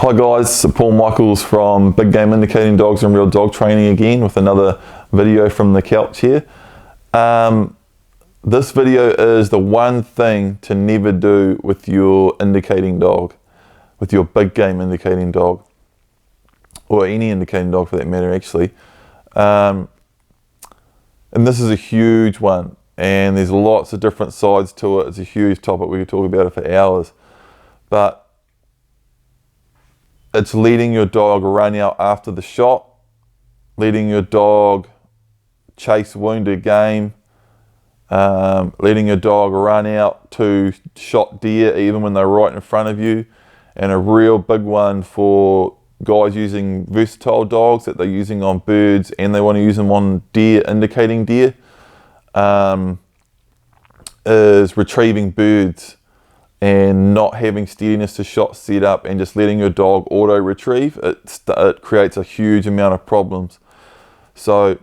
Hi guys, Paul Michaels from Big Game Indicating Dogs and Real Dog Training again with another video from the couch here. This video is the one thing to never do with your indicating dog, with your big game indicating dog, or any indicating dog for that matter actually. And this is a huge one, and there's lots of different sides to it. It's a huge topic, we could talk about it for hours, but it's letting your dog run out after the shot, letting your dog chase wounded game, letting your dog run out to shot deer even when they're right in front of you, and a real big one for guys using versatile dogs that they're using on birds and they want to use them on deer, indicating deer, is retrieving birds and not having steadiness to shot set up and just letting your dog auto retrieve. It creates a huge amount of problems. So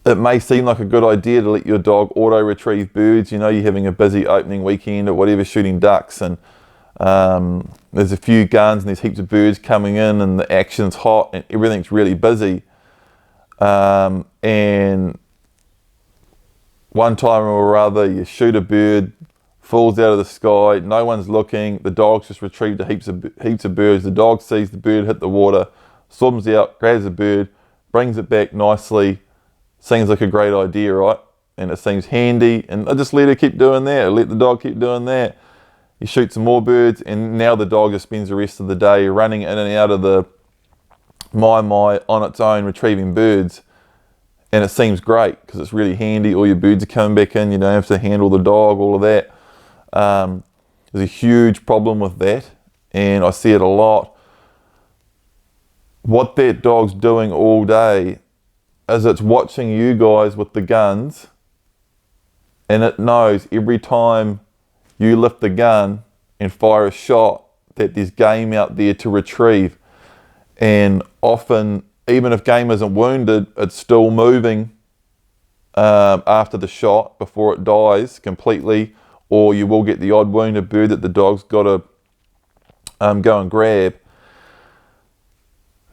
it may seem like a good idea to let your dog auto retrieve birds. You know, you're having a busy opening weekend or whatever, shooting ducks, and there's a few guns and there's heaps of birds coming in and the action's hot and everything's really busy, and one time or other you shoot a bird, falls out of the sky, no one's looking, the dog's just retrieved heaps of birds. The dog sees the bird hit the water, swims out, grabs the bird, brings it back nicely. Seems like a great idea, right? And it seems handy, and I just let her keep doing that, let the dog keep doing that. You shoot some more birds, and now the dog just spends the rest of the day running in and out of the my on its own, retrieving birds. And it seems great because it's really handy. All your birds are coming back in. You don't have to handle the dog, all of that. There's a huge problem with that, and I see it a lot. What that dog's doing all day is it's watching you guys with the guns, and it knows every time you lift the gun and fire a shot that there's game out there to retrieve. And often, even if game isn't wounded, it's still moving after the shot before it dies completely, or you will get the odd wounded bird that the dog's got to go and grab.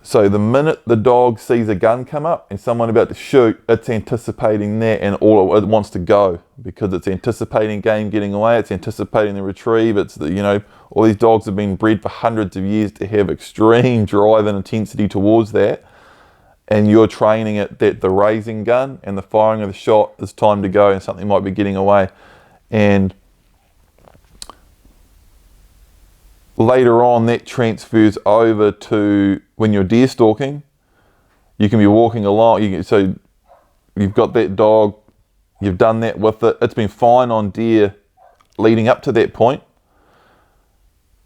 So the minute the dog sees a gun come up and someone about to shoot, it's anticipating that, and all it wants to go because it's anticipating game getting away, it's anticipating the retrieve. It's the, you know, all these dogs have been bred for hundreds of years to have extreme drive and intensity towards that. And you're training it that the raising gun and the firing of the shot is time to go and something might be getting away. And later on that transfers over to when you're deer stalking. You can be walking along, so you've got that dog, you've done that with it, it's been fine on deer leading up to that point,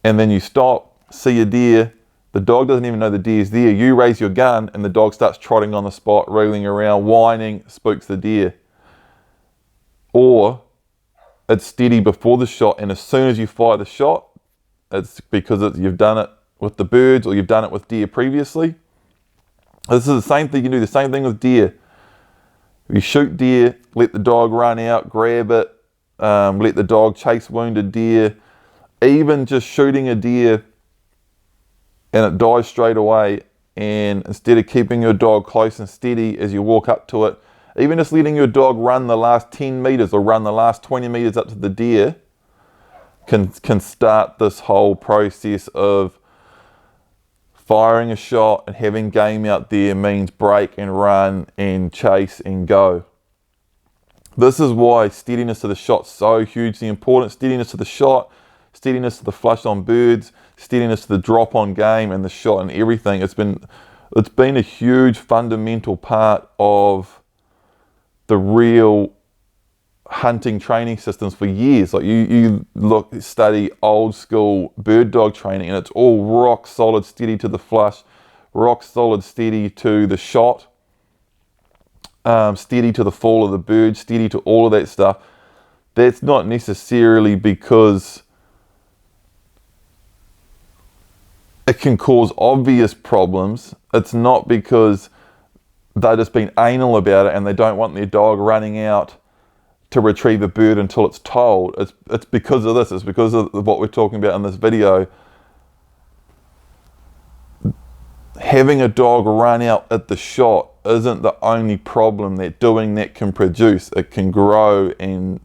and then you stop, see a deer, the dog doesn't even know the deer's there. You raise your gun and the dog starts trotting on the spot, wriggling around, whining, spooks the deer. Or it's steady before the shot, and as soon as you fire the shot, it's because you've done it with the birds or you've done it with deer previously. This is the same thing. You can do the same thing with deer. You shoot deer, let the dog run out, grab it, let the dog chase wounded deer. Even just shooting a deer and it dies straight away, and instead of keeping your dog close and steady as you walk up to it, even just letting your dog run the last 10 meters or run the last 20 meters up to the deer can start this whole process of firing a shot and having game out there means break and run and chase and go. This is why steadiness of the shot's so hugely important. Steadiness of the shot, steadiness of the flush on birds, steadiness of the drop on game and the shot and everything. It's been a huge fundamental part of the real hunting training systems for years. Like you study old school bird dog training, and it's all rock solid steady to the flush, rock solid steady to the shot, steady to the fall of the bird, steady to all of that stuff. That's not necessarily because it can cause obvious problems. It's not because they've just been anal about it and they don't want their dog running out to retrieve a bird until it's told. It's because of this. It's because of what we're talking about in this video. Having a dog run out at the shot isn't the only problem that doing that can produce. It can grow and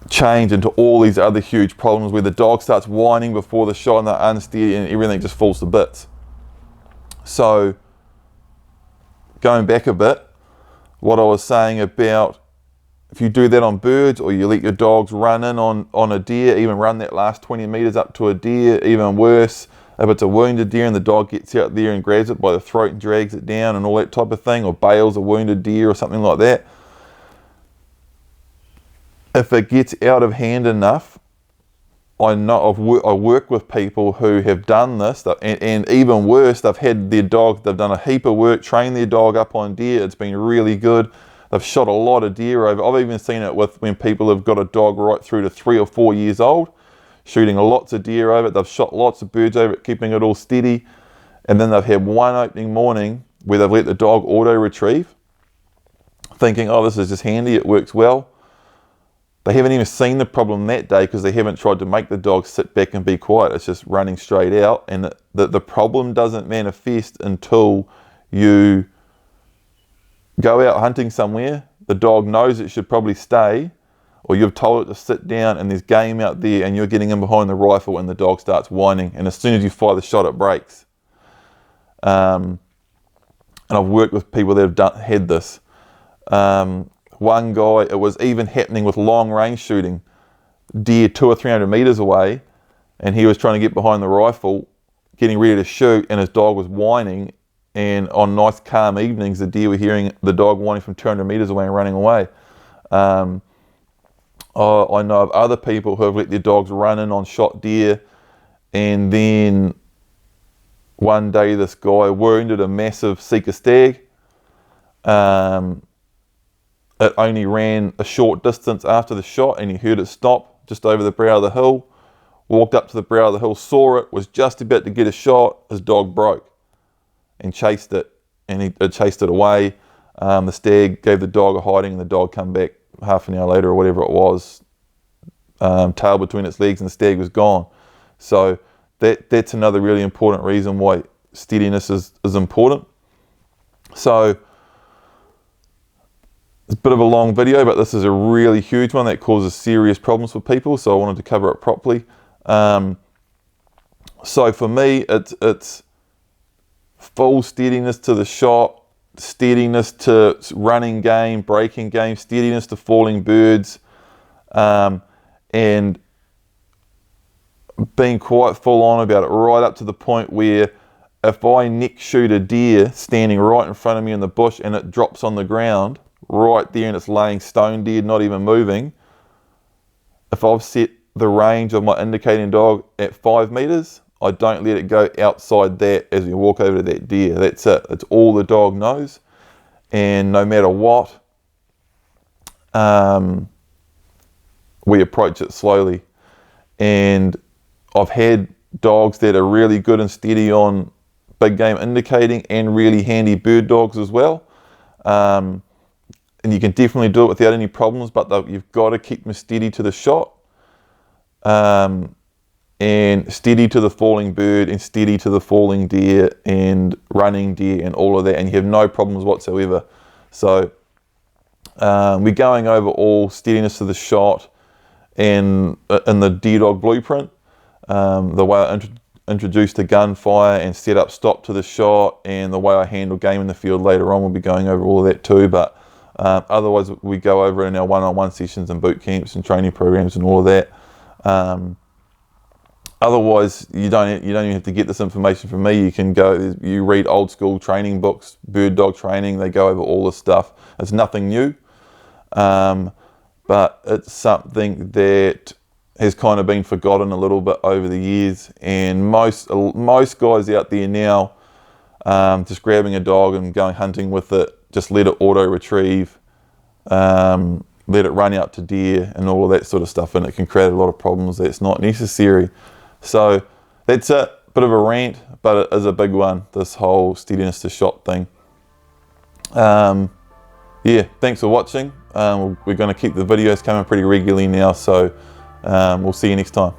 change into all these other huge problems where the dog starts whining before the shot and they're unsteady and everything just falls to bits. So going back a bit, what I was saying about if you do that on birds, or you let your dogs run in on a deer, even run that last 20 meters up to a deer, even worse, if it's a wounded deer and the dog gets out there and grabs it by the throat and drags it down and all that type of thing, or bails a wounded deer or something like that, if it gets out of hand enough, I work with people who have done this, and even worse, they've had their dog, they've done a heap of work, trained their dog up on deer, it's been really good, they've shot a lot of deer over. I've even seen it with when people have got a dog right through to 3 or 4 years old, shooting lots of deer over it, they've shot lots of birds over it, keeping it all steady, and then they've had one opening morning where they've let the dog auto-retrieve, thinking, oh, this is just handy, it works well. They haven't even seen the problem that day because they haven't tried to make the dog sit back and be quiet. It's just running straight out, and the problem doesn't manifest until you go out hunting somewhere, the dog knows it should probably stay, or you've told it to sit down and there's game out there and you're getting in behind the rifle and the dog starts whining, and as soon as you fire the shot it breaks. And I've worked with people that have had this. One guy, it was even happening with long range shooting, deer 200 or 300 meters away, and he was trying to get behind the rifle, getting ready to shoot, and his dog was whining, and on nice calm evenings the deer were hearing the dog whining from 200 meters away and running away. I know of other people who have let their dogs run in on shot deer, and then one day this guy wounded a massive Sika stag. It only ran a short distance after the shot, and he heard it stop just over the brow of the hill, walked up to the brow of the hill, saw it, was just about to get a shot, his dog broke and chased it, and he chased it away. The stag gave the dog a hiding, and the dog come back half an hour later or whatever it was, tail between its legs, and the stag was gone. So that's another really important reason why steadiness is important. So it's a bit of a long video, but this is a really huge one that causes serious problems for people, so I wanted to cover it properly. So for me, it's full steadiness to the shot, steadiness to running game, breaking game, steadiness to falling birds, and being quite full on about it, right up to the point where if I neck shoot a deer standing right in front of me in the bush and it drops on the ground right there and it's laying stone dead, not even moving, if I've set the range of my indicating dog at 5 meters, I don't let it go outside that as we walk over to that deer. That's it. That's all the dog knows. And no matter what, we approach it slowly. And I've had dogs that are really good and steady on big game indicating, and really handy bird dogs as well. And you can definitely do it without any problems, but you've got to keep them steady to the shot, and steady to the falling bird, and steady to the falling deer and running deer and all of that, and you have no problems whatsoever. So we're going over all steadiness to the shot and in the deer dog blueprint, the way I introduced the gunfire and set up stop to the shot, and the way I handle game in the field later on. We'll be going over all of that too, but otherwise we go over in our one-on-one sessions and boot camps and training programs and all of that. Otherwise, you don't even have to get this information from me. You can go, you read old school training books, bird dog training, they go over all this stuff. It's nothing new, but it's something that has kind of been forgotten a little bit over the years, and most guys out there now, just grabbing a dog and going hunting with it, just let it auto retrieve, let it run out to deer and all of that sort of stuff, and it can create a lot of problems that's not necessary. So that's it, bit of a rant, but it is a big one, this whole steadiness to shot thing. yeah, thanks for watching. We're going to keep the videos coming pretty regularly now, so we'll see you next time.